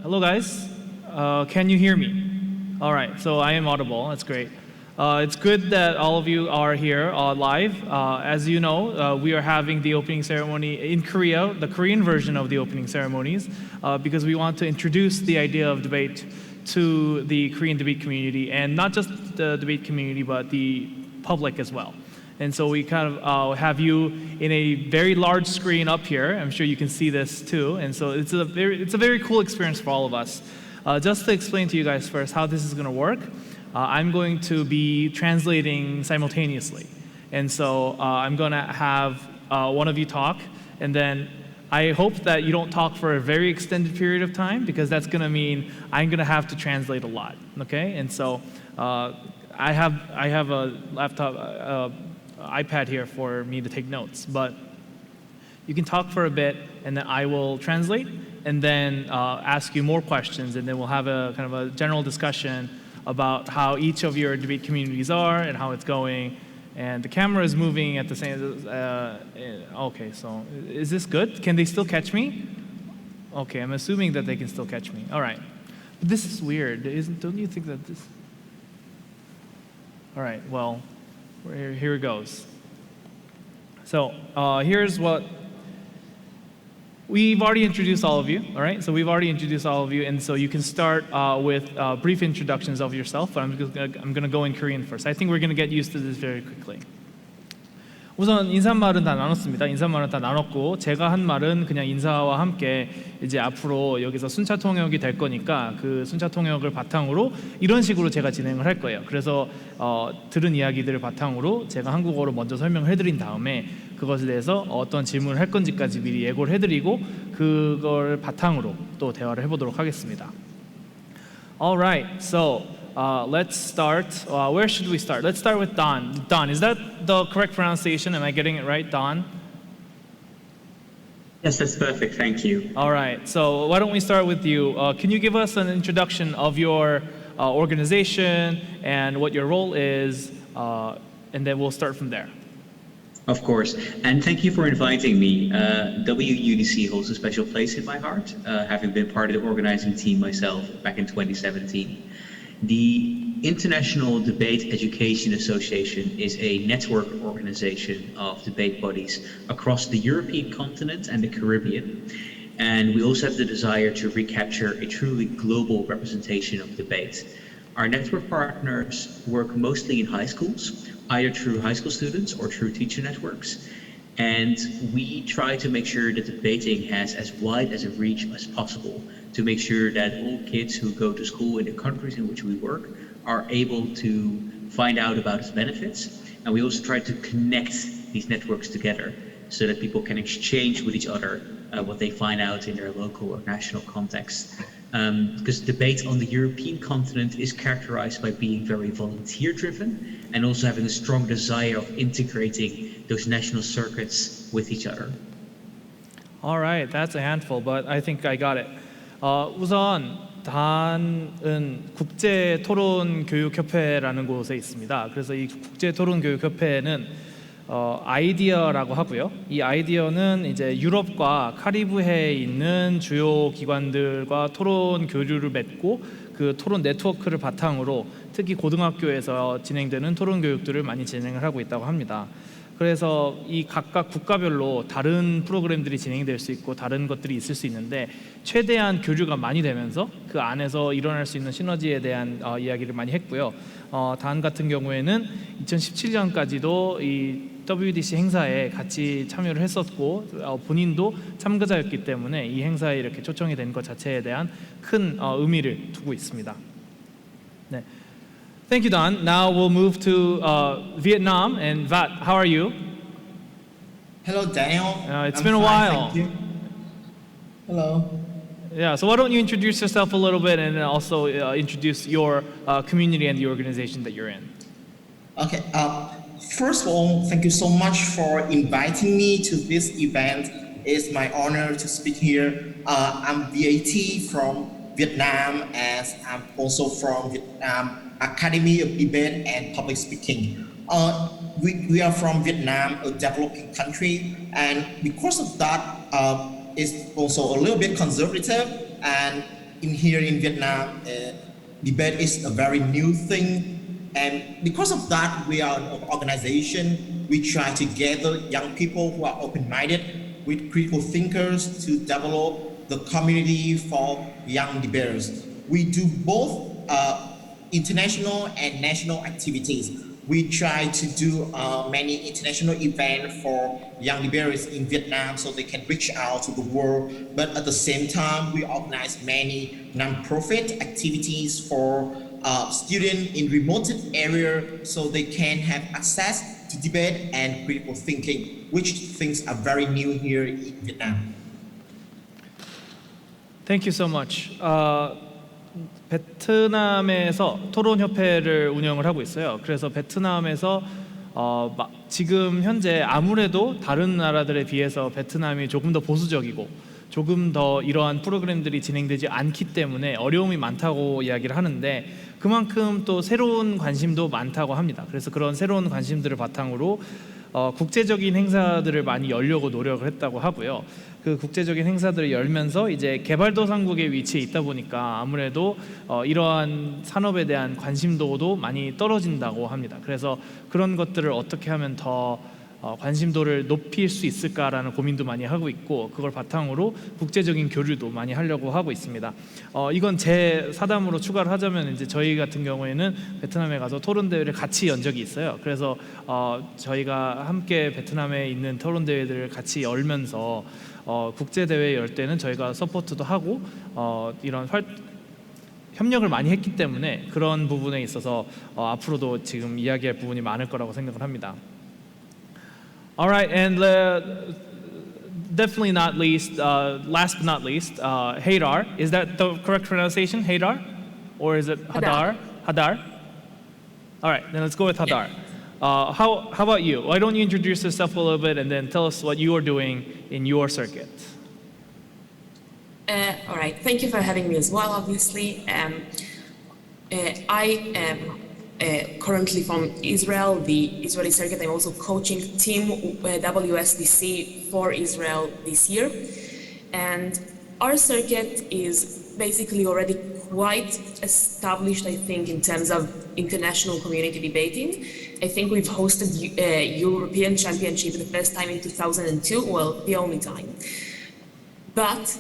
Hello, guys. Can you hear me? All right, so I am audible. That's great. It's good that all of you are here live. As you know, we are having the opening ceremony in Korea, the Korean version of the opening ceremonies, because we want to introduce the idea of debate to the Korean debate community, and not just the debate community, but the public as well. And so we kind of have you in a very large screen up here. I'm sure you can see this too. And so it's a very cool experience for all of us. Just to explain to you guys first how this is going to work, I'm going to be translating simultaneously. And so I'm going to have one of you talk, and then I hope that you don't talk for a very extended period of time, because that's going to mean I'm going to have to translate a lot. Okay? And so I have a laptop, iPad here for me to take notes, but you can talk for a bit, and then I will translate, and then ask you more questions, and then we'll have a kind of a general discussion about how each of your debate communities are and how it's going. And the camera is moving at the same. Okay, so is this good? Can they still catch me? Okay, I'm assuming that they can still catch me. All right, but this is weird, don't you think that this? All right, well. Here it goes. So here's what we've already introduced all of you. All right, so we've already introduced all of you, and so you can start with brief introductions of yourself. But I'm going to go in Korean first. I think we're going to get used to this very quickly. 우선 인사말은 다 나눴습니다. 인사말은 다 나눴고, 제가 한 말은 그냥 인사와 함께 이제 앞으로 여기서 순차 통역이 될 거니까 그 순차 통역을 바탕으로 이런 식으로 제가 진행을 할 거예요. 그래서 들은 이야기들을 바탕으로 제가 한국어로 먼저 설명을 해드린 다음에 그것에 대해서 어떤 질문을 할 건지까지 미리 예고를 해드리고 그걸 바탕으로 또 대화를 해보도록 하겠습니다. Alright, so let's start. Where should we start? Let's start with Don. Don, is that the correct pronunciation? Am I getting it right, Don? Yes, that's perfect. Thank you. All right. So why don't we start with you? Can you give us an introduction of your organization and what your role is, and then we'll start from there. Of course. And thank you for inviting me. WUDC holds a special place in my heart, having been part of the organizing team myself back in 2017. The International Debate Education Association is a network organization of debate bodies across the European continent and the Caribbean. And we also have the desire to recapture a truly global representation of debate. Our network partners work mostly in high schools, either through high school students or through teacher networks. And we try to make sure that debating has as wide as a reach as possible, to make sure that all kids who go to school in the countries in which we work are able to find out about its benefits. And we also try to connect these networks together so that people can exchange with each other what they find out in their local or national context. Because debate on the European continent is characterized by being very volunteer-driven and also having a strong desire of integrating those national circuits with each other. All right, that's a handful, but I think I got it. 우선 단은 국제토론교육협회라는 곳에 있습니다. 그래서 이 국제토론교육협회는 아이디어라고 하고요. 이 아이디어는 이제 유럽과 카리브해에 있는 주요 기관들과 토론 교류를 맺고 그 토론 네트워크를 바탕으로 특히 고등학교에서 진행되는 토론 교육들을 많이 진행을 하고 있다고 합니다. 그래서 이 각각 국가별로 다른 프로그램들이 진행될 수 있고 다른 것들이 있을 수 있는데 최대한 교류가 많이 되면서 그 안에서 일어날 수 있는 시너지에 대한 이야기를 많이 했고요. 단 같은 경우에는 2017년까지도 이 WDC 행사에 같이 참여를 했었고 본인도 참가자였기 때문에 이 행사에 이렇게 초청이 된 것 자체에 대한 큰 의미를 두고 있습니다. 네. Thank you, Don. Now we'll move to Vietnam. And Vat, how are you? Hello, Daniel. It's I'm been a fine, while. thank you. Hello. Yeah, so why don't you introduce yourself a little bit and also introduce your community and the organization that you're in. Okay. First of all, thank you so much for inviting me to this event. It's my honor to speak here. I'm VAT from Vietnam, and I'm also from Vietnam Academy of Debate and Public Speaking. We are from Vietnam, a developing country, and because of that, it's also a little bit conservative, and in here in Vietnam, debate is a very new thing. And because of that, we are an organization. We try to gather young people who are open-minded with critical thinkers to develop the community for young debaters. We do both international and national activities. We try to do many international events for young debaters in Vietnam so they can reach out to the world. But at the same time, we organize many non-profit activities for students in remote areas so they can have access to debate and critical thinking, which things are very new here in Vietnam. Thank you so much. 베트남에서 토론협회를 운영을 하고 있어요. 그래서 베트남에서 지금 현재 아무래도 다른 나라들에 비해서 베트남이 조금 더 보수적이고 조금 더 이러한 프로그램들이 진행되지 않기 때문에 어려움이 많다고 이야기를 하는데 그만큼 또 새로운 관심도 많다고 합니다. 그래서 그런 새로운 관심들을 바탕으로 국제적인 행사들을 많이 열려고 노력을 했다고 하고요. 그 국제적인 행사들을 열면서 이제 개발도상국의 위치에 있다 보니까 아무래도 이러한 산업에 대한 관심도도 많이 떨어진다고 합니다. 그래서 그런 것들을 어떻게 하면 더 관심도를 높일 수 있을까라는 고민도 많이 하고 있고 그걸 바탕으로 국제적인 교류도 많이 하려고 하고 있습니다. 이건 제 사담으로 추가를 하자면 이제 저희 같은 경우에는 베트남에 가서 토론 대회를 같이 연 적이 있어요. 그래서 저희가 함께 베트남에 있는 토론 대회들을 같이 열면서 국제 대회 열 때는 저희가 서포트도 하고 이런 협력을 많이 했기 때문에 그런 부분에 있어서 앞으로도 지금 이야기할 부분이 많을 거라고 생각을 합니다. All right, and definitely not least, last but not least, Haydar. Is that the correct pronunciation, Haydar? Or is it Hadar? Hadar? All right, then let's go with Hadar. How about you? Why don't you introduce yourself a little bit and then tell us what you are doing in your circuit? All right, thank you for having me as well, obviously. I am currently from Israel, the Israeli circuit. I'm also coaching Team WSDC for Israel this year. And our circuit is basically already quite established, I think, in terms of international community debating. I think we've hosted a European Championship the first time in 2002, well, the only time. But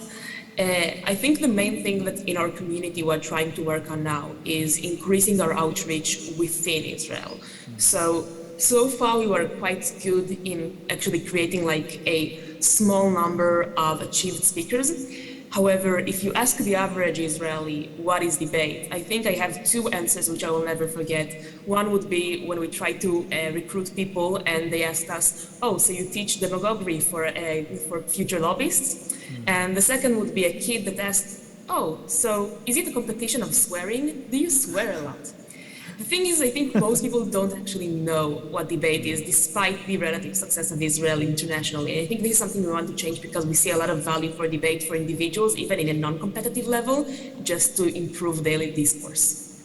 I think the main thing that in our community we're trying to work on now is increasing our outreach within Israel. So far we were quite good in actually creating like a small number of achieved speakers. However, if you ask the average Israeli what is debate, I think I have two answers which I will never forget. One would be when we tried to recruit people and they asked us, oh, so you teach demagoguery for future lobbyists? And the second would be a kid that asked, oh, so is it a competition of swearing? Do you swear a lot? The thing is, I think most people don't actually know what debate is, despite the relative success of Israel internationally. And I think this is something we want to change because we see a lot of value for debate for individuals, even in a non-competitive level, just to improve daily discourse.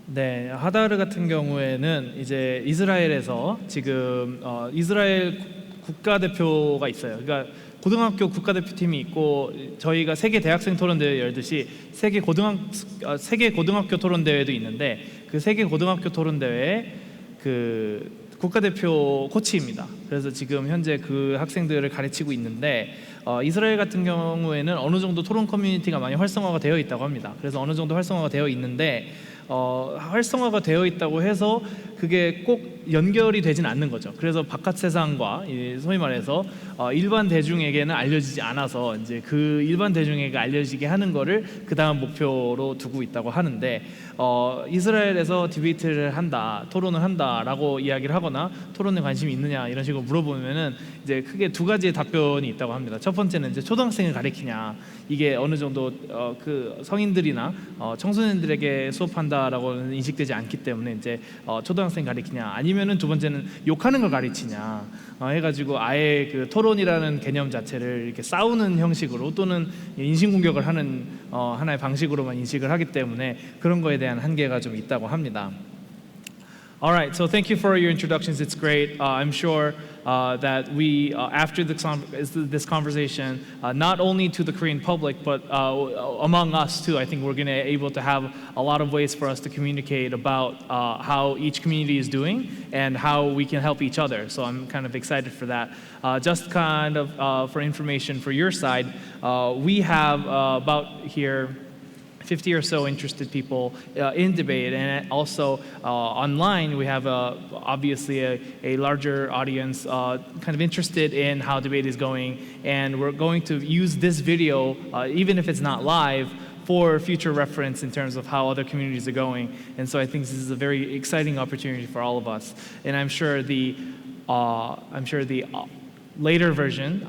네, 하다르 같은 경우에는 이제 이스라엘에서 지금 이스라엘 국가대표가 있어요. 그러니까 고등학교 국가대표팀이 있고 저희가 세계 대학생 토론대회 열듯이 세계 고등학교 토론대회도 있는데 그 세계 고등학교 토론대회 그 국가대표 코치입니다. 그래서 지금 현재 그 학생들을 가르치고 있는데 이스라엘 같은 경우에는 어느 정도 토론 커뮤니티가 많이 활성화가 되어 있다고 합니다. 그래서 어느 정도 활성화가 되어 있는데 활성화가 되어 있다고 해서 그게 꼭 연결이 되진 않는 거죠. 그래서 바깥 세상과 소위 말해서 일반 대중에게는 알려지지 않아서 이제 그 일반 대중에게 알려지게 하는 거를 그 다음 목표로 두고 있다고 하는데 이스라엘에서 디베이트를 한다, 토론을 한다라고 이야기를 하거나 토론에 관심이 있느냐 이런 식으로 물어보면은 이제 크게 두 가지의 답변이 있다고 합니다. 첫 번째는 이제 초등학생을 가리키냐 이게 어느 정도 그 성인들이나 청소년들에게 수업한다라고 인식되지 않기 때문에 이제 초등학생 가리키냐 아니면은 두 번째는 욕하는 걸 가르치냐 해가지고 아예 그 토론이라는 개념 자체를 이렇게 싸우는 형식으로 또는 인신공격을 하는 하나의 방식으로만 인식을 하기 때문에 그런 거에 대한 한계가 좀 있다고 합니다. All right, so thank you for your introductions. It's great. I'm sure that we, after this conversation, not only to the Korean public, but among us too, I think we're going to be able to have a lot of ways for us to communicate about how each community is doing and how we can help each other. So I'm kind of excited for that. Just kind of for information for your side, we have about here 50 or so interested people in debate, and also online we have obviously a larger audience kind of interested in how debate is going, and we're going to use this video, even if it's not live, for future reference in terms of how other communities are going. And so I think this is a very exciting opportunity for all of us, and I'm sure the later version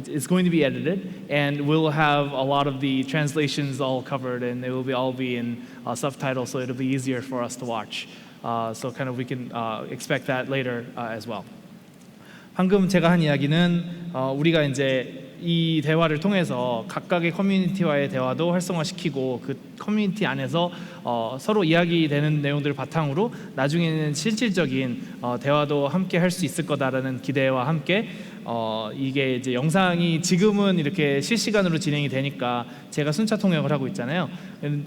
is going to be edited, and we'll have a lot of the translations all covered, and it will all be in subtitles, so it'll be easier for us to watch. So kind of we can expect that later as well. 방금 제가 한 이야기는 우리가 이제 이 대화를 통해서 각각의 커뮤니티와의 대화도 활성화시키고 그 커뮤니티 안에서 서로 이야기되는 내용들을 바탕으로 나중에는 실질적인 대화도 함께 할 수 있을 거다라는 기대와 함께 이게 이제 영상이 지금은 이렇게 실시간으로 진행이 되니까 제가 순차 통역을 하고 있잖아요.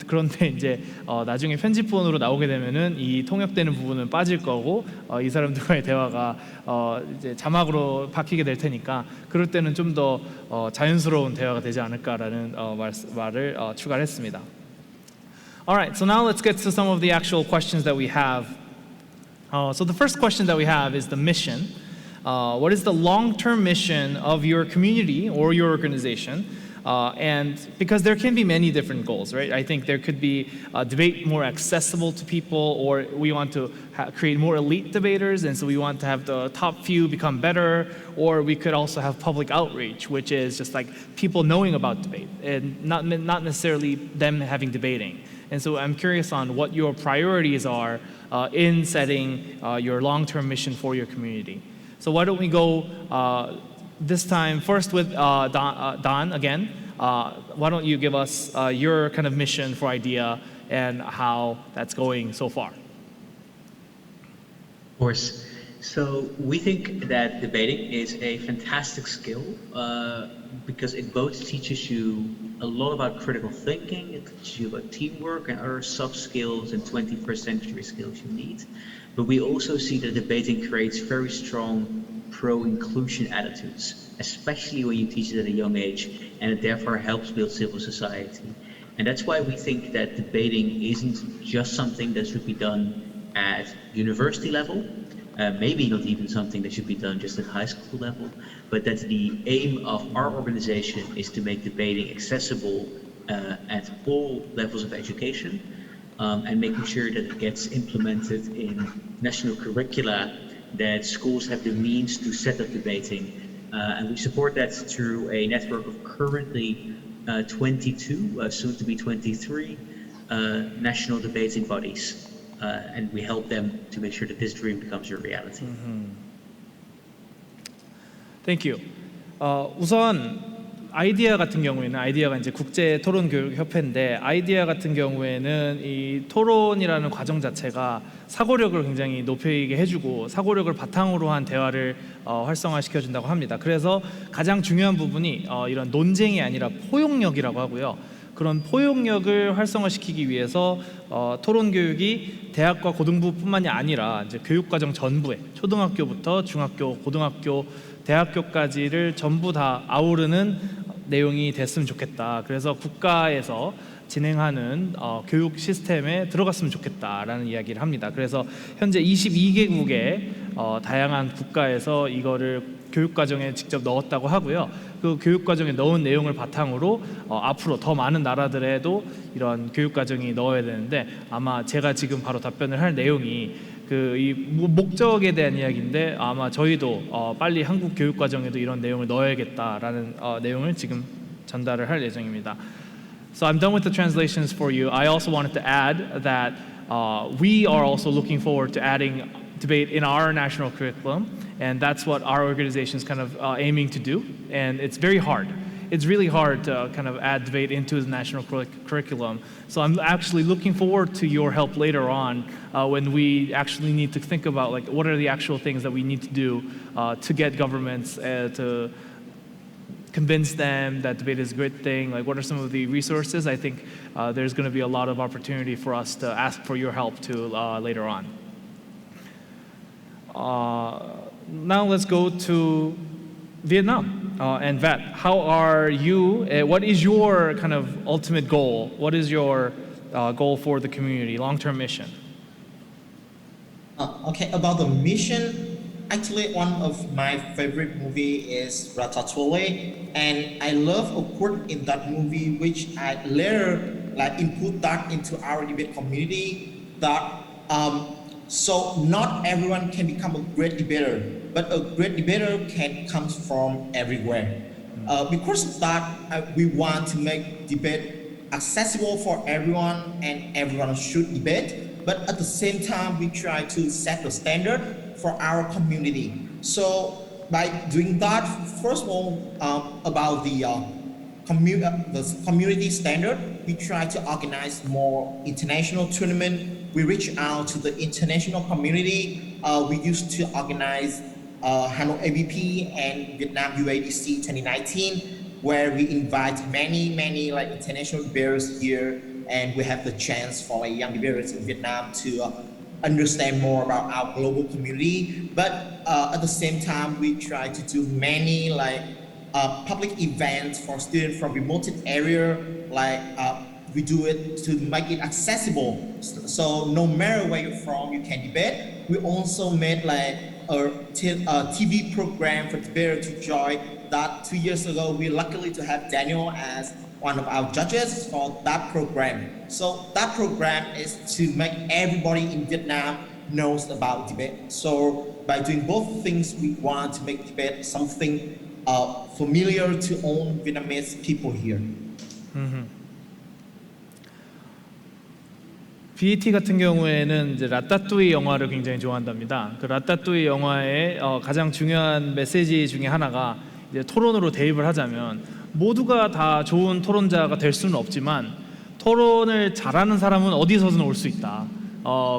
그런데 이제 나중에 편집본으로 나오게 되면은 이 통역되는 부분은 빠질 거고 이 사람들과의 대화가 이제 자막으로 바뀌게 될 테니까 그럴 때는 좀 더 자연스러운 대화가 되지 않을까라는 말을 추가했습니다. Alright, so now let's get to some of the actual questions that we have. So the first question that we have is the mission. What is the long-term mission of your community or your organization? And because there can be many different goals, right? I think there could be debate more accessible to people, or we want to create more elite debaters, and so we want to have the top few become better, or we could also have public outreach, which is just like people knowing about debate, and not necessarily them having debating. And so I'm curious on what your priorities are in setting your long-term mission for your community. So why don't we go this time first with Don again. Why don't you give us your kind of mission for IDEA and how that's going so far? Of course. So we think that debating is a fantastic skill because it both teaches you a lot about critical thinking, it teaches you about teamwork and other soft skills and 21st century skills you need. But we also see that debating creates very strong pro-inclusion attitudes, especially when you teach it at a young age, and it therefore helps build civil society. And that's why we think that debating isn't just something that should be done at university level, maybe not even something that should be done just at high school level, but that the aim of our organization is to make debating accessible at all levels of education, and making sure that it gets implemented in national curricula, that schools have the means to set up debating. And we support that through a network of currently 22, soon to be 23, national debating bodies. And we help them to make sure that this dream becomes a reality. Thank you. 우선 아이디어 같은 경우에는 아이디어가 이제 국제 토론 교육 협회인데 아이디어 같은 경우에는 이 토론이라는 과정 자체가 사고력을 굉장히 높이게 해주고 사고력을 바탕으로 한 대화를 활성화시켜 준다고 합니다. 그래서 가장 중요한 부분이 이런 논쟁이 아니라 포용력이라고 하고요. 그런 포용력을 활성화시키기 위해서 토론 교육이 대학과 고등부뿐만이 아니라 이제 교육과정 전부에 초등학교부터 중학교, 고등학교, 대학교까지를 전부 다 아우르는 내용이 됐으면 좋겠다. 그래서 국가에서 진행하는 교육 시스템에 들어갔으면 좋겠다라는 이야기를 합니다. 그래서 현재 22개국의 다양한 국가에서 이거를 교육과정에 직접 넣었다고 하고요. 그 교육과정에 넣은 내용을 바탕으로 앞으로 더 많은 나라들에도 이런 교육과정이 넣어야 되는데 아마 제가 지금 바로 답변을 할 내용이 이 목적에 대한 이야기인데 아마 저희도 빨리 한국 교육과정에도 이런 내용을 넣어야겠다라는 내용을 지금 전달을 할 예정입니다. So I'm done with the translations for you. I also wanted to add that we are also looking forward to adding debate in our national curriculum, and that's what our organization is kind of aiming to do. And it's very hard. it's really hard to kind of add debate into the national curriculum. So I'm actually looking forward to your help later on when we actually need to think about like what are the actual things that we need to do to get governments to convince them that debate is a great thing. Like what are some of the resources? I think there's going to be a lot of opportunity for us to ask for your help too later on. Now let's go to Vietnam and Vat. How are you? What is your kind of ultimate goal? What is your goal for the community, long-term mission? Okay, about the mission, actually one of my favorite movie is Ratatouille, and I love a quote in that movie which I later like input that into our debate community that so not everyone can become a great debater, but a great debater can come from everywhere. Because of that, we want to make debate accessible for everyone, and everyone should debate. But at the same time, we try to set the standard for our community. So by doing that, first of all, about the community standard, we try to organize more international tournament. We reach out to the international community. We used to organize Hanoi ABP and Vietnam UADC 2019, where we invite many like international debaters here, and we have the chance for young debaters in Vietnam to understand more about our global community. But at the same time, we try to do many like public events for students from remote area, like we do it to make it accessible. So no matter where you're from, you can debate. We also made like a TV program for debaters to join. That 2 years ago, we luckily to have Daniel as one of our judges for that program. So that program is to make everybody in Vietnam knows about debate. So by doing both things, we want to make debate something familiar to all Vietnamese people here. BAT 같은 경우에는 이제 라따뚜이 영화를 굉장히 좋아한답니다. 그 라따뚜이 영화의 가장 중요한 메시지 중에 하나가 이제 토론으로 대입을 하자면 모두가 다 좋은 토론자가 될 수는 없지만 토론을 잘하는 사람은 어디서든 올 수 있다.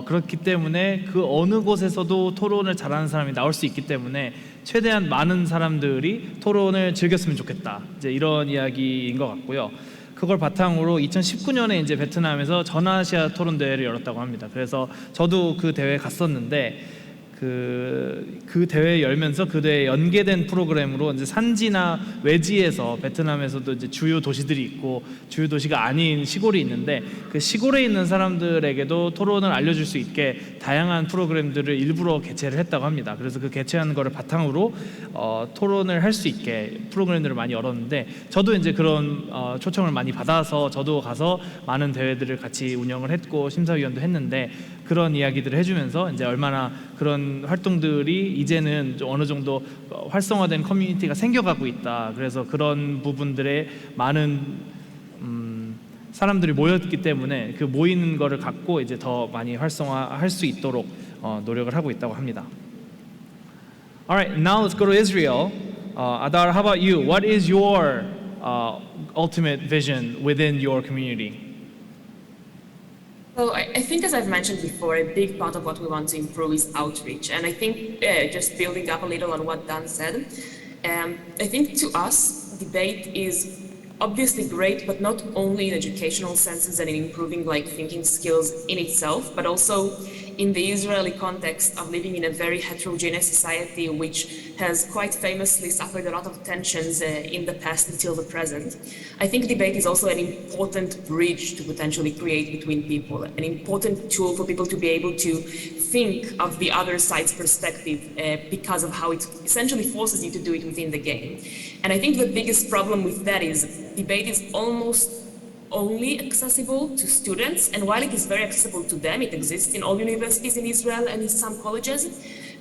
그렇기 때문에 그 어느 곳에서도 토론을 잘하는 사람이 나올 수 있기 때문에 최대한 많은 사람들이 토론을 즐겼으면 좋겠다. 이제 이런 이야기인 것 같고요. 그걸 바탕으로 2019년에 이제 베트남에서 전아시아 토론 대회를 열었다고 합니다. 그래서 저도 그 대회에 갔었는데 그 대회 열면서 그 대회에 연계된 프로그램으로 이제 산지나 외지에서 베트남에서도 이제 주요 도시들이 있고 주요 도시가 아닌 시골이 있는데 그 시골에 있는 사람들에게도 토론을 알려줄 수 있게 다양한 프로그램들을 일부러 개최를 했다고 합니다. 그래서 그 개최하는 거를 바탕으로 토론을 할 수 있게 프로그램들을 많이 열었는데 저도 이제 그런 초청을 많이 받아서 저도 가서 많은 대회들을 같이 운영을 했고 심사위원도 했는데 그런 이야기들을 해주면서 이제 얼마나 그런 활동들이 이제는 어느 정도 활성화된 커뮤니티가 생겨가고 있다. 그래서 그런 부분들에 많은 사람들이 모였기 때문에 그 모이는 거를 갖고 이제 더 많이 활성화할 수 있도록 노력을 하고 있다고 합니다. Alright, now let's go to Israel. Adar, how about you? What is your ultimate vision within your community? Well, I think, as I've mentioned before, a big part of what we want to improve is outreach. And I think, just building up a little on what Dan said, I think to us, debate is obviously great, but not only in educational senses and in improving like thinking skills in itself, but also in the Israeli context of living in a very heterogeneous society, which has quite famously suffered a lot of tensions in the past until the present. I think debate is also an important bridge to potentially create between people, an important tool for people to be able to think of the other side's perspective because of how it essentially forces you to do it within the game. And I think the biggest problem with that is debate is almost only accessible to students, and while it is very accessible to them, it exists in all universities in Israel and in some colleges.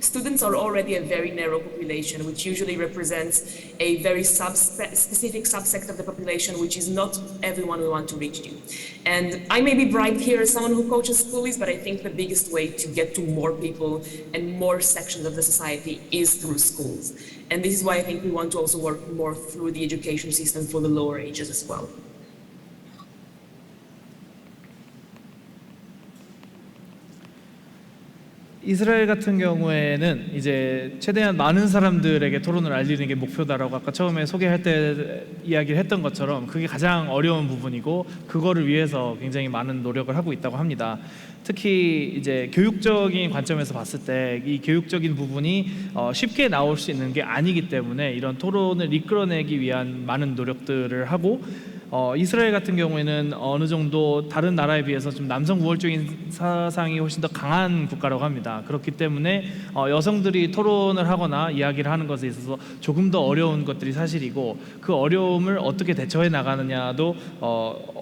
students are already a very narrow population, which usually represents a very specific subsect of the population, which is not everyone we want to reach to. And I may be bribed here as someone who coaches schoolies, but I think the biggest way to get to more people and more sections of the society is through schools. And this is why I think we want to also work more through the education system for the lower ages as well. 이스라엘 같은 경우에는 이제 최대한 많은 사람들에게 토론을 알리는 게 목표다라고 아까 처음에 소개할 때 이야기를 했던 것처럼 그게 가장 어려운 부분이고 그거를 위해서 굉장히 많은 노력을 하고 있다고 합니다. 특히 이제 교육적인 관점에서 봤을 때 이 교육적인 부분이 쉽게 나올 수 있는 게 아니기 때문에 이런 토론을 이끌어내기 위한 많은 노력들을 하고 이스라엘 같은 경우에는 어느 정도 다른 나라에 비해서 좀 남성 우월적인 사상이 훨씬 더 강한 국가라고 합니다. 그렇기 때문에 여성들이 토론을 하거나 이야기를 하는 것에 있어서 조금 더 어려운 것들이 사실이고 그 어려움을 어떻게 대처해 나가느냐도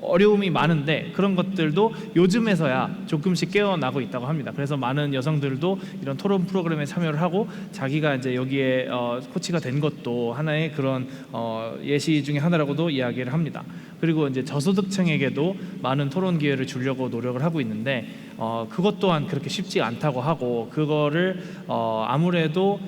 어려움이 많은데 그런 것들도 요즘에서야 조금씩 깨어나고 있다고 합니다. 그래서 많은 여성들도 이런 토론 프로그램에 참여를 하고 자기가 이제 여기에 코치가 된 것도 하나의 그런 예시 중에 하나라고도 이야기를 합니다. 그리고 이제 저소득층에게도 많은 토론 기회를 주려고 노력을 하고 있는데 그것 또한 그렇게 쉽지 않다고 하고 그거를 아무래도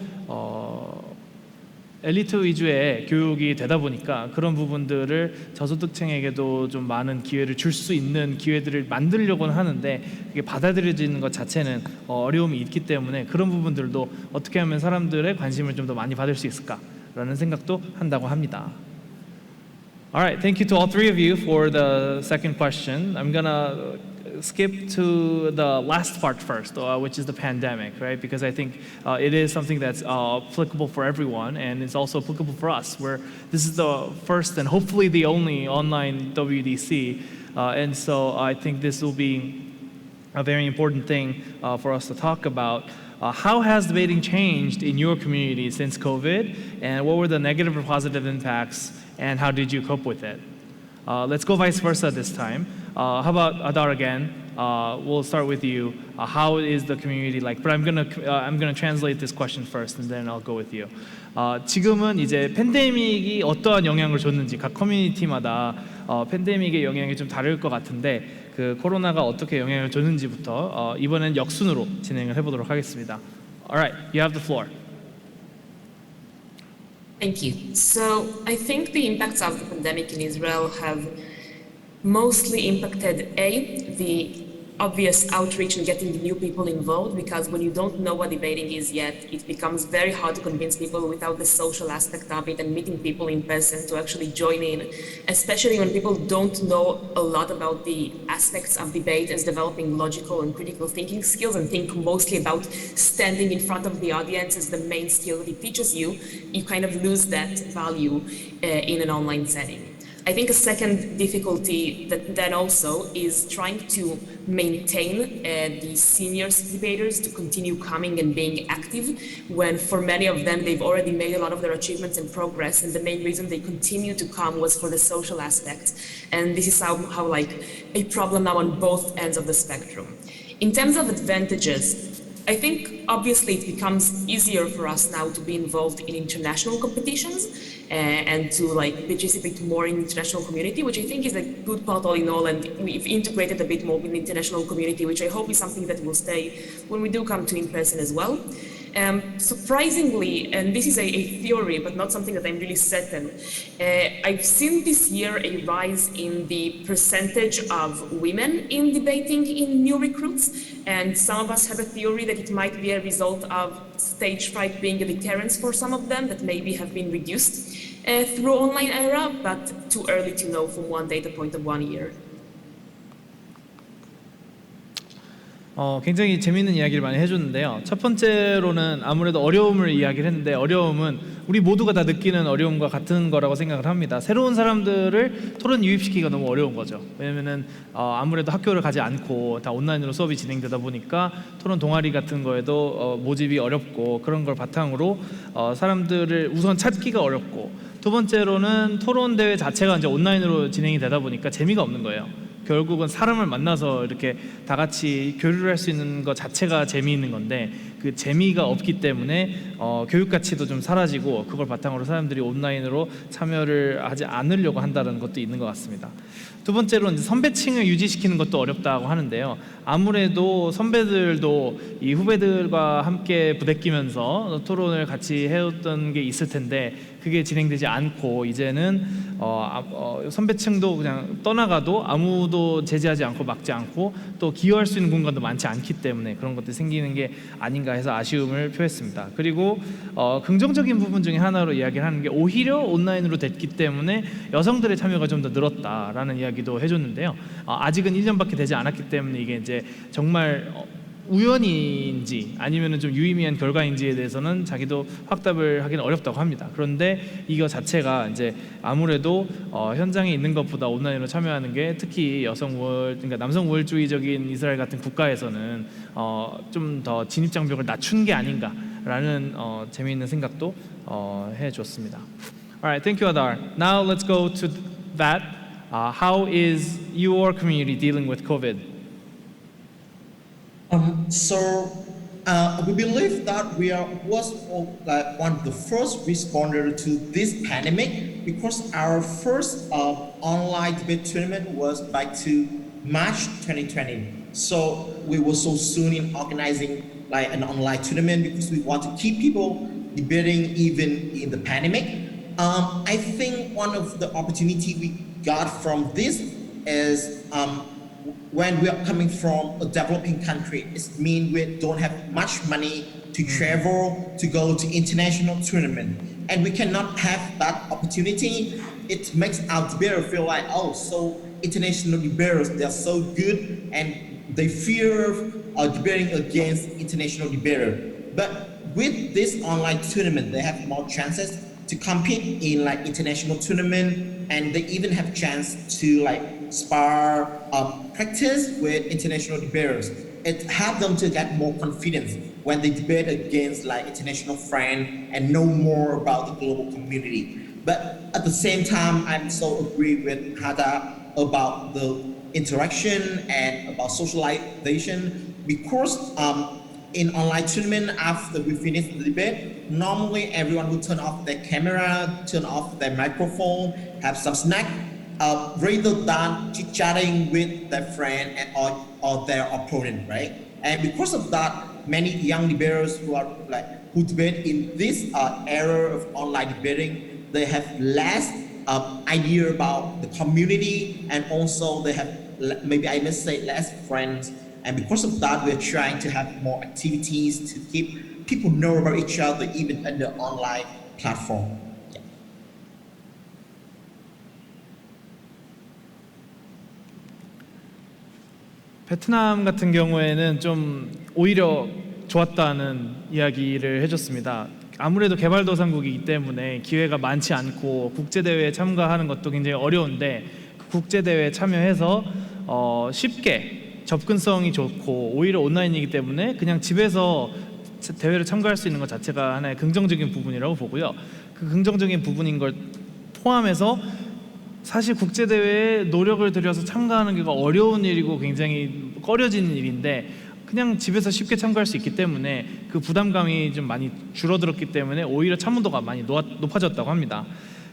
엘리트 위주의 교육이 되다 보니까 그런 부분들을 저소득층에게도 좀 많은 기회를 줄 수 있는 기회들을 만들려고는 하는데 그게 받아들여지는 것 자체는 어려움이 있기 때문에 그런 부분들도 어떻게 하면 사람들의 관심을 좀 더 많이 받을 수 있을까라는 생각도 한다고 합니다. Alright, thank you to all three of you for the second question. I'm gonna skip to the last part first, which is the pandemic, right? Because I think it is something that's applicable for everyone, and it's also applicable for us. Where this is the first and hopefully the only online WDC, and so I think this will be a very important thing for us to talk about. How has debating changed in your community since COVID, and what were the negative or positive impacts, and how did you cope with it? Let's go vice versa this time. How about Adar again? We'll start with you. How is the community like? But I'm gonna translate this question first, and then I'll go with you. 지금은 이제 팬데믹이 어떠한 영향을 줬는지 각 커뮤니티마다 팬데믹의 영향이 좀 다를 것 같은데 그 코로나가 어떻게 영향을 줬는지부터 이번엔 역순으로 진행을 해보도록 하겠습니다. Alright, you have the floor. Thank you. So I think the impacts of the pandemic in Israel have mostly impacted the obvious outreach and getting new people involved, because when you don't know what debating is yet, it becomes very hard to convince people without the social aspect of it and meeting people in person to actually join in, especially when people don't know a lot about the aspects of debate as developing logical and critical thinking skills and think mostly about standing in front of the audience as the main skill that it teaches you. You kind of lose that value in an online setting. I think a second difficulty that then also is trying to maintain the senior debaters to continue coming and being active when for many of them they've already made a lot of their achievements and progress, and the main reason they continue to come was for the social aspect. And this is how like a problem now on both ends of the spectrum. In terms of advantages, I think obviously it becomes easier for us now to be involved in international competitions and to like participate more in the international community, which I think is a good part all in all, and we've integrated a bit more with the international community, which I hope is something that will stay when we do come to in person as well. Surprisingly, and this is a theory, but not something that I'm really certain, I've seen this year a rise in the percentage of women in debating in new recruits, and some of us have a theory that it might be a result of stage fright being a deterrence for some of them that maybe have been reduced through online era, but too early to know from one data point of 1 year. 굉장히 재미있는 이야기를 많이 해줬는데요. 첫 번째로는 아무래도 어려움을 이야기를 했는데 어려움은 우리 모두가 다 느끼는 어려움과 같은 거라고 생각을 합니다. 새로운 사람들을 토론 유입시키기가 너무 어려운 거죠. 왜냐면은 아무래도 학교를 가지 않고 다 온라인으로 수업이 진행되다 보니까 토론 동아리 같은 거에도 모집이 어렵고 그런 걸 바탕으로 사람들을 우선 찾기가 어렵고, 두 번째로는 토론 대회 자체가 이제 온라인으로 진행이 되다 보니까 재미가 없는 거예요. 결국은 사람을 만나서 이렇게 다 같이 교류를 할 수 있는 것 자체가 재미있는 건데 그 재미가 없기 때문에 교육 가치도 좀 사라지고 그걸 바탕으로 사람들이 온라인으로 참여를 하지 않으려고 한다는 것도 있는 것 같습니다. 두 번째로 이제 선배층을 유지시키는 것도 어렵다고 하는데요. 아무래도 선배들도 이 후배들과 함께 부대끼면서 토론을 같이 해왔던 게 있을 텐데 그게 진행되지 않고 이제는 선배층도 그냥 떠나가도 아무도 제재하지 않고 막지 않고 또 기여할 수 있는 공간도 많지 않기 때문에 그런 것들이 생기는 게 아닌가 해서 아쉬움을 표했습니다. 그리고 긍정적인 부분 중에 하나로 이야기를 하는 게 오히려 온라인으로 됐기 때문에 여성들의 참여가 좀 더 늘었다라는 이야기도 해줬는데요. 아직은 1년밖에 되지 않았기 때문에 이게 이제 정말 우연인지 아니면은 좀 유의미한 결과인지에 대해서는 자기도 확답을 하기는 어렵다고 합니다. 그런데 이거 자체가 이제 아무래도 현장에 있는 것보다 온라인으로 참여하는 게 특히 그러니까 남성 우월주의적인 이스라엘 같은 국가에서는 좀 더 진입 장벽을 낮춘 게 아닌가라는 재미있는 생각도 해줬습니다. Alright, thank you, Adar. Now let's go to that. How is your community dealing with COVID? We believe that we was like one of the first responder to this pandemic because our first online debate tournament was back to March 2020. So we were so soon in organizing like an online tournament because we want to keep people debating even in the pandemic. I think one of the opportunity we got from this is when we are coming from a developing country, it means we don't have much money to travel to go to international tournament, and we cannot have that opportunity. It makes our debater feel like, oh, so international debaters, they're so good, and they fear debating against international debater. But with this online tournament, they have more chances to compete in like international tournament, and they even have chance to like spar practice with international debaters. It helps them to get more confidence when they debate against like international friends and know more about the global community. But at the same time, I'm so agree with Hada about the interaction and about socialization because in online tournament, after we finish the debate, normally everyone will turn off their camera, turn off their microphone, have some snack, rather than chit-chatting with their friend or their opponent, right? And because of that, many young debaters who debate in this era of online debating, they have less idea about the community, and also they have maybe I must say less friends. And because of that, we're trying to have more activities to keep people know about each other, even in the online platform. Yeah. 베트남 같은 경우에는 좀 오히려 좋았다는 이야기를 해줬습니다. 아무래도 개발도상국이기 때문에 기회가 많지 않고 국제대회에 참가하는 것도 굉장히 어려운데 그 국제대회에 참여해서 쉽게 접근성이 좋고 오히려 온라인이기 때문에 그냥 집에서 대회를 참가할 수 있는 것 자체가 하나의 긍정적인 부분이라고 보고요. 그 긍정적인 부분인 걸 포함해서 사실 국제대회에 노력을 들여서 참가하는 게 어려운 일이고 굉장히 꺼려지는 일인데 그냥 집에서 쉽게 참가할 수 있기 때문에 그 부담감이 좀 많이 줄어들었기 때문에 오히려 참여도가 많이 높아졌다고 합니다.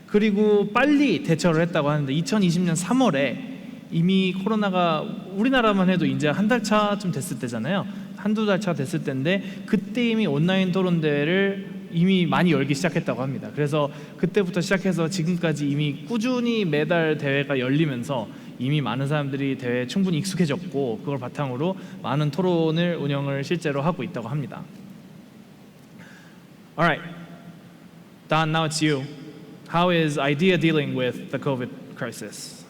그리고 빨리 대처를 했다고 하는데 2020년 3월에 이미 코로나가 우리나라만 해도 이제 한 달 차쯤 됐을 때잖아요. 한두 달 차 됐을 때인데 그때 이미 온라인 토론대회를 이미 많이 열기 시작했다고 합니다. 그래서 그때부터 시작해서 지금까지 이미 꾸준히 매달 대회가 열리면서 이미 많은 사람들이 대회에 충분히 익숙해졌고 그걸 바탕으로 많은 토론을 운영을 실제로 하고 있다고 합니다. Alright, Don, now it's you. How is IDEA dealing with the COVID crisis?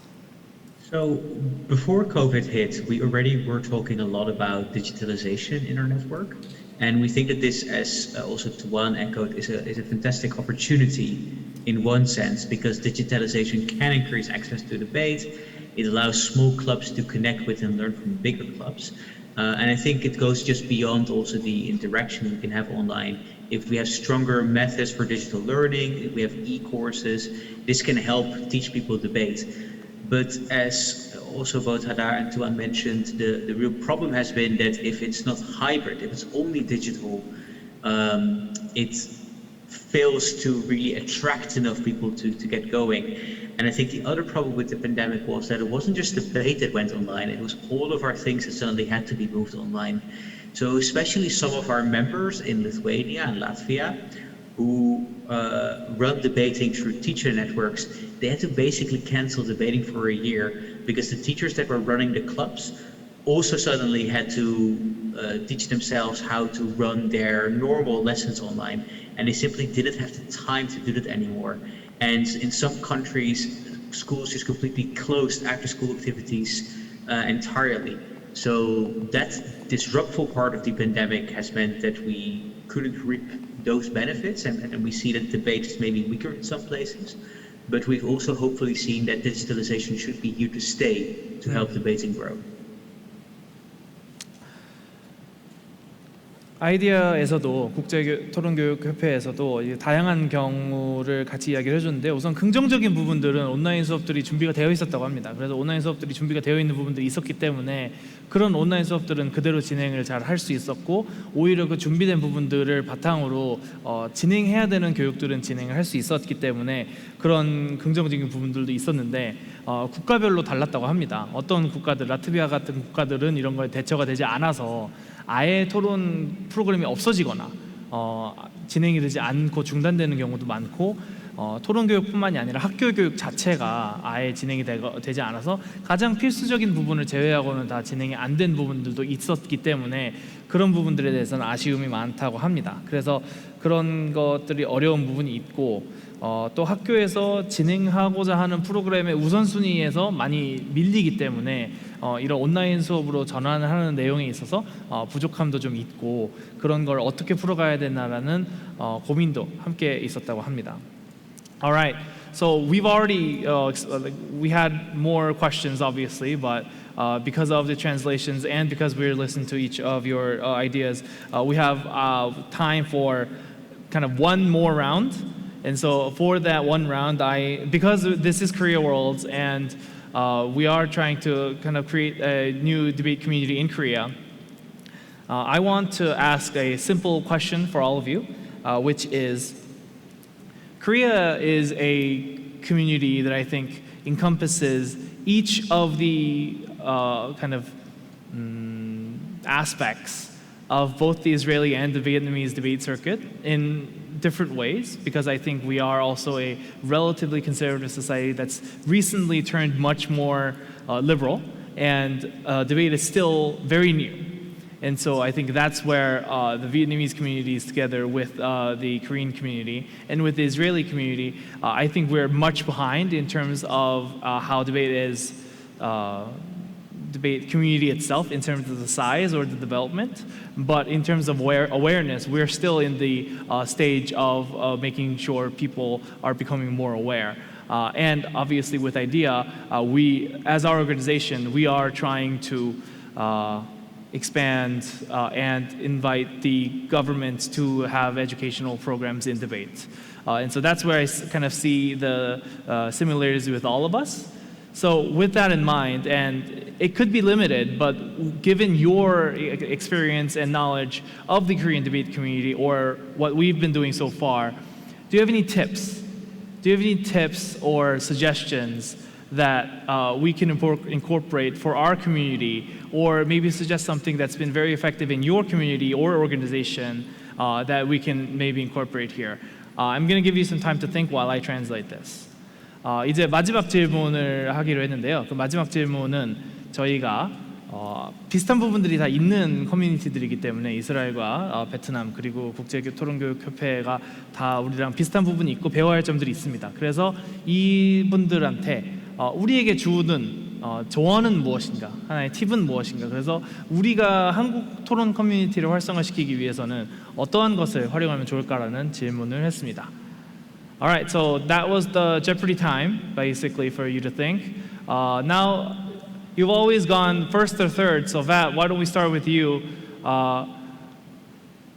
So before COVID hit, we already were talking a lot about digitalization in our network. And we think that this, as also Tuan echoed, is a fantastic opportunity in one sense, because digitalization can increase access to debate. It allows small clubs to connect with and learn from bigger clubs. And I think it goes just beyond also the interaction we can have online. If we have stronger methods for digital learning, if we have e-courses, this can help teach people debate. But as also both Hadar and Tuan mentioned, the real problem has been that if it's not hybrid, if it's only digital, it fails to really attract enough people to get going. And I think the other problem with the pandemic was that it wasn't just debate that went online, it was all of our things that suddenly had to be moved online. So especially some of our members in Lithuania and Latvia who run debating through teacher networks, they had to basically cancel debating for a year because the teachers that were running the clubs also suddenly had to teach themselves how to run their normal lessons online, and they simply didn't have the time to do that anymore. And in some countries, schools just completely closed after-school activities entirely. So that disruptful part of the pandemic has meant that we couldn't reap those benefits, and we see that debate is maybe weaker in some places. But we've also hopefully seen that digitalization should be here to stay to help debating grow. 아이디어에서도 국제토론교육협회에서도 다양한 경우를 같이 이야기를 해줬는데, 우선 긍정적인 부분들은 온라인 수업들이 준비가 되어 있었다고 합니다. 그래서 온라인 수업들이 준비가 되어 있는 부분들이 있었기 때문에 그런 온라인 수업들은 그대로 진행을 잘 할 수 있었고, 오히려 그 준비된 부분들을 바탕으로 진행해야 되는 교육들은 진행을 할 수 있었기 때문에 그런 긍정적인 부분들도 있었는데, 국가별로 달랐다고 합니다. 어떤 국가들, 라트비아 같은 국가들은 이런 거에 대처가 되지 않아서 아예 토론 프로그램이 없어지거나 진행이 되지 않고 중단되는 경우도 많고, 토론 교육뿐만이 아니라 학교 교육 자체가 아예 진행이 되지 않아서 가장 필수적인 부분을 제외하고는 다 진행이 안 된 부분들도 있었기 때문에 그런 부분들에 대해서는 아쉬움이 많다고 합니다. 그래서 그런 것들이 어려운 부분이 있고, 또 학교에서 진행하고자 하는 프로그램의 우선순위에서 많이 밀리기 때문에 이런 온라인 수업으로 전환을 하는 내용에 있어서 부족함도 좀 있고, 그런 걸 어떻게 풀어가야 되나라는 고민도 함께 있었다고 합니다. All right, so we've already we had more questions obviously, but because of the translations and because we're listening to each of your ideas, we have time for kind of one more round. And so for that one round, because this is Korea Worlds and we are trying to kind of create a new debate community in Korea, I want to ask a simple question for all of you, which is, Korea is a community that I think encompasses each of the kind of aspects of both the Israeli and the Vietnamese debate circuit in different ways, because I think we are also a relatively conservative society that's recently turned much more liberal, and debate is still very new. And so I think that's where the Vietnamese community is together with the Korean community and with the Israeli community. I think we're much behind in terms of how debate community itself in terms of the size or the development, but in terms of awareness, we're still in the stage of making sure people are becoming more aware. And obviously with IDEA, we, as our organization, we are trying to expand and invite the government to have educational programs in debate. And so that's where I kind of see the similarities with all of us. So with that in mind, and it could be limited, but given your experience and knowledge of the Korean debate community or what we've been doing so far, do you have any tips? Do you have any tips or suggestions that we can incorporate for our community, or maybe suggest something that's been very effective in your community or organization that we can maybe incorporate here? I'm going to give you some time to think while I translate this. 이제 마지막 질문을 하기로 했는데요. 그 마지막 질문은 저희가 비슷한 부분들이 다 있는 커뮤니티들이기 때문에 이스라엘과 베트남 그리고 국제토론교육협회가 다 우리랑 비슷한 부분이 있고 배워야 할 점들이 있습니다. 그래서 이분들한테 우리에게 주는 조언은 무엇인가, 하나의 팁은 무엇인가, 그래서 우리가 한국 토론 커뮤니티를 활성화시키기 위해서는 어떠한 것을 활용하면 좋을까라는 질문을 했습니다. Alright, so that was the Jeopardy time, basically, for you to think. Now, you've always gone first or third, so Vat, why don't we start with you?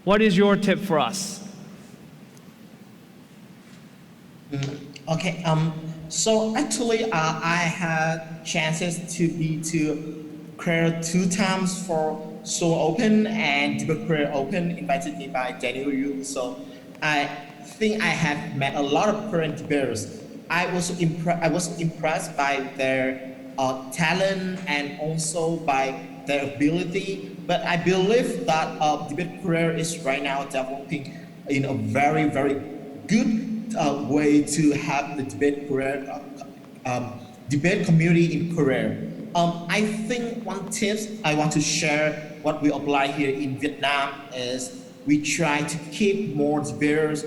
What is your tip for us? Okay, So actually, I had chances to career 2 times for Seoul Open and Debate Career Open, invited me by Daniel Yu. So I think I have met a lot of current debaters. I was impressed by their talent and also by their ability. But I believe that debate career is right now developing in a very, very good way to have the debate career, debate community in Korea. I think one tip I want to share what we apply here in Vietnam is we try to keep more debaters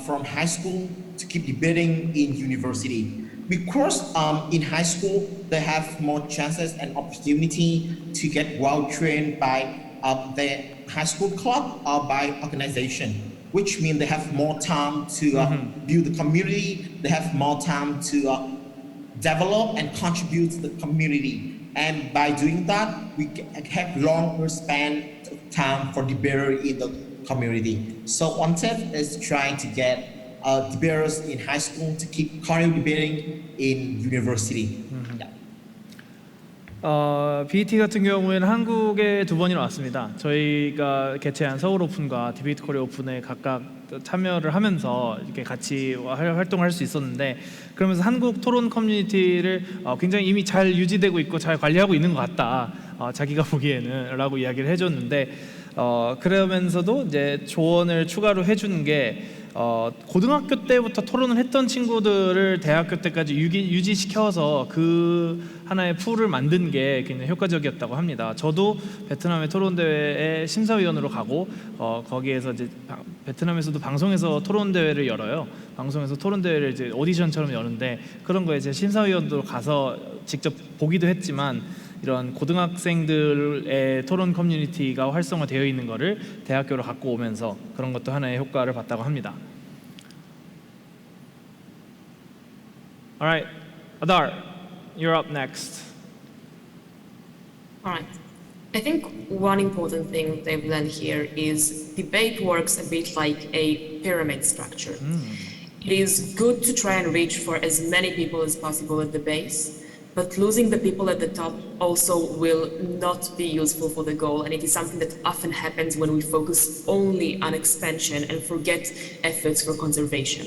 from high school to keep debating in university. Because in high school, they have more chances and opportunity to get well trained by the high school club or by organization, which means they have more time to build the community, they have more time to develop and contribute to the community. And by doing that, we have longer span of time for debater in the community. So one tip is trying to get debaters in high school to keep career debating in university. Yeah. BET 같은 경우에는 한국에 2번이나 왔습니다. 저희가 개최한 서울 오픈과 디베이트 코리아 오픈에 각각 참여를 하면서 이렇게 같이 활동을 할 수 있었는데, 그러면서 한국 토론 커뮤니티를 굉장히 이미 잘 유지되고 있고 잘 관리하고 있는 것 같다, 자기가 보기에는 라고 이야기를 해줬는데, 그러면서도 이제 조언을 추가로 해주는 게 고등학교 때부터 토론을 했던 친구들을 대학교 때까지 유지시켜서 그 하나의 풀을 만든 게 굉장히 효과적이었다고 합니다. 저도 베트남의 토론 대회에 심사위원으로 가고 거기에서 이제 베트남에서도 방송에서 토론 대회를 열어요. 방송에서 토론 대회를 이제 오디션처럼 여는데, 그런 거에 제 심사위원으로 가서 직접 보기도 했지만, 이런 고등학생들의 토론 커뮤니티가 활성화되어 있는 거를 대학교로 갖고 오면서 그런 것도 하나의 효과를 봤다고 합니다. Alright, Adar, you're up next. All right. I think one important thing they've learned here is debate works a bit like a pyramid structure. It is good to try and reach for as many people as possible at the base, but losing the people at the top also will not be useful for the goal, and it is something that often happens when we focus only on expansion and forget efforts for conservation.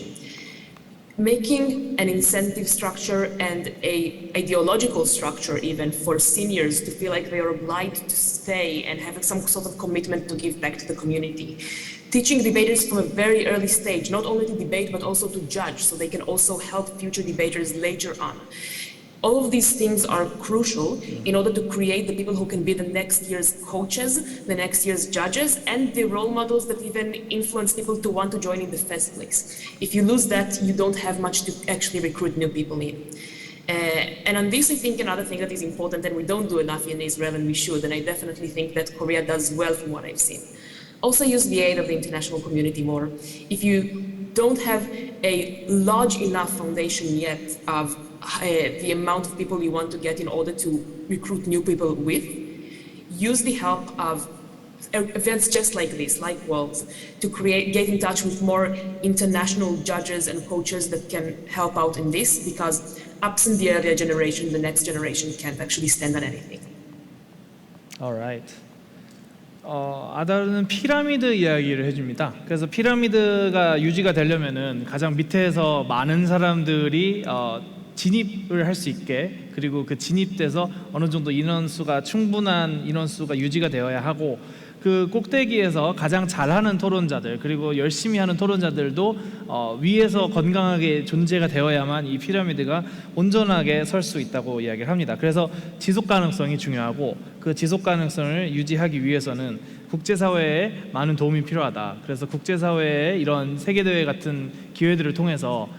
Making an incentive structure and a ideological structure even for seniors to feel like they are obliged to stay and have some sort of commitment to give back to the community. Teaching debaters from a very early stage, not only to debate but also to judge, so they can also help future debaters later on. All of these things are crucial in order to create the people who can be the next year's coaches, the next year's judges, and the role models that even influence people to want to join in the first place. If you lose that, you don't have much to actually recruit new people in. And on this, I think another thing that is important, and we don't do enough in Israel, and we should, and I definitely think that Korea does well from what I've seen. Also use the aid of the international community more. If you don't have a large enough foundation yet of the amount of people you want to get in order to recruit new people with, use the help of events just like this, like Worlds, to get in touch with more international judges and coaches that can help out in this, because absent the earlier generation, the next generation can't actually stand on anything. Alright. 아다르는 피라미드 이야기를 해줍니다. 그래서 피라미드가 유지가 되려면은 가장 밑에서 많은 사람들이 진입을 할 수 있게, 그리고 그 진입돼서 어느 정도 인원수가 충분한 인원수가 유지가 되어야 하고, 그 꼭대기에서 가장 잘하는 토론자들, 그리고 열심히 하는 토론자들도 위에서 건강하게 존재가 되어야만 이 피라미드가 온전하게 설 수 있다고 이야기를 합니다. 그래서 지속 가능성이 중요하고, 그 지속 가능성을 유지하기 위해서는 국제사회에 많은 도움이 필요하다. 그래서 국제사회의 이런 세계대회 같은 기회들을 통해서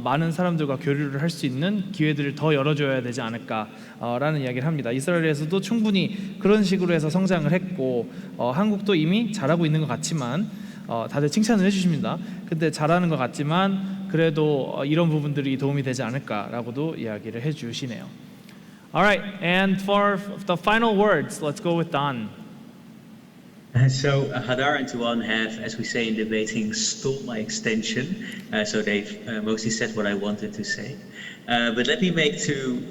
많은 사람들과 교류를 할 수 있는 기회들을 더 열어줘야 되지 않을까라는 이야기를 합니다. 이스라엘에서도 충분히 그런 식으로 해서 성장을 했고, 한국도 이미 잘하고 있는 것 같지만, 다들 칭찬을 해주십니다. 근데 잘하는 것 같지만 그래도 이런 부분들이 도움이 되지 않을까라고도 이야기를 해주시네요. Alright, and for the final words, let's go with Don. Hadar and Tuan have, as we say in debating, stole my extension. So they've mostly said what I wanted to say. But let me make two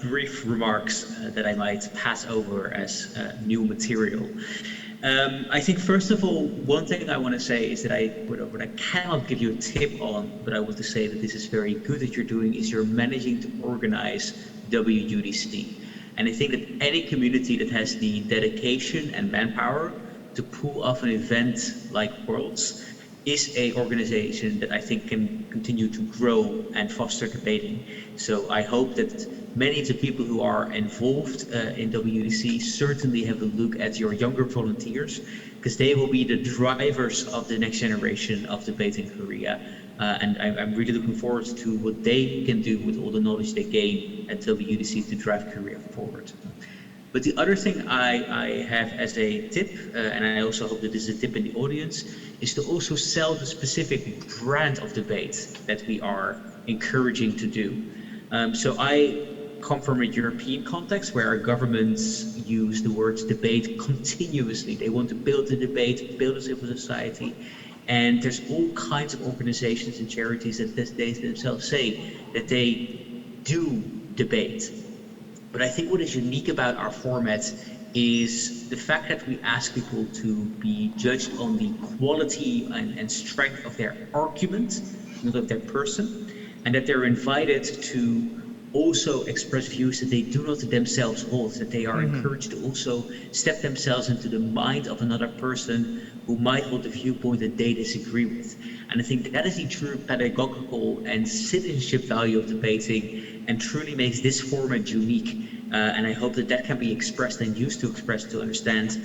brief remarks that I might pass over as new material. I think first of all, one thing I want to say is that what I cannot give you a tip on, but I want to say that this is very good that you're doing, is you're managing to organize WUDC. And I think that any community that has the dedication and manpower to pull off an event like Worlds is a organization that I think can continue to grow and foster debating. So I hope that many of the people who are involved in WUDC certainly have a look at your younger volunteers, because they will be the drivers of the next generation of debate in Korea. And I'm really looking forward to what they can do with all the knowledge they gain at WUDC to drive Korea forward. But the other thing I have as a tip, and I also hope that this is a tip in the audience, is to also sell the specific brand of debate that we are encouraging to do. So I come from a European context where our governments use the words debate continuously. They want to build the debate, build a civil society. And there's all kinds of organizations and charities that they themselves say that they do debate. But I think what is unique about our format is the fact that we ask people to be judged on the quality and strength of their argument, not of their person, and that they're invited to also express views that they do not themselves hold, that they are encouraged to also step themselves into the mind of another person who might hold a viewpoint that they disagree with. And I think that is the true pedagogical and citizenship value of debating, and truly makes this format unique. And I hope that that can be expressed and used to express to understand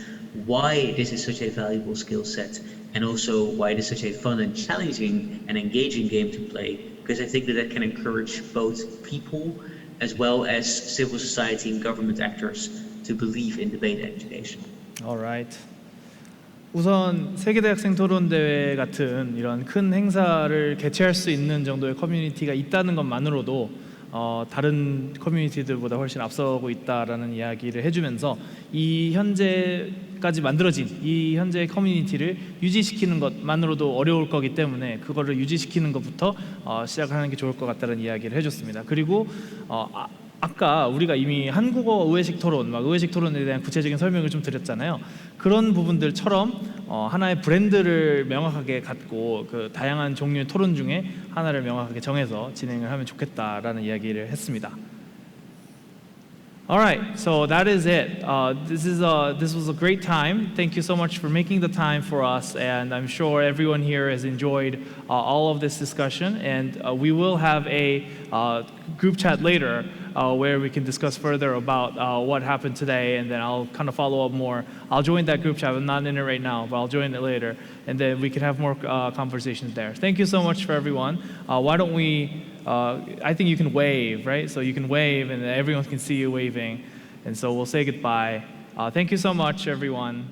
why this is such a valuable skill set, and also why it is such a fun and challenging and engaging game to play. Because I think that that can encourage both people as well as civil society and government actors to believe in debate and education. All right. 우선 세계대학생 토론대회 같은 이런 큰 행사를 개최할 수 있는 정도의 커뮤니티가 있다는 것만으로도 다른 커뮤니티들보다 훨씬 앞서고 있다라는 이야기를 해주면서 이 현재까지 만들어진 이 현재의 커뮤니티를 유지시키는 것만으로도 어려울 거기 때문에 그거를 유지시키는 것부터 시작하는 게 좋을 것 같다는 이야기를 해줬습니다. 그리고 아까 우리가 이미 한국어 의회식 토론, 의회식 토론에 대한 구체적인 설명을 좀 드렸잖아요. 그런 부분들처럼 하나의 브랜드를 명확하게 갖고 그 다양한 종류의 토론 중에 하나를 명확하게 정해서 진행을 하면 좋겠다라는 이야기를 했습니다. All right, so that is it. This was a great time. Thank you so much for making the time for us, and I'm sure everyone here has enjoyed all of this discussion. And we will have a group chat later where we can discuss further about what happened today, and then I'll kind of follow up more. I'll join that group chat. I'm not in it right now, but I'll join it later, and then we can have more conversations there. Thank you so much for everyone. Why don't we? I think you can wave, right? So you can wave, and everyone can see you waving, and so we'll say goodbye. Thank you so much, everyone.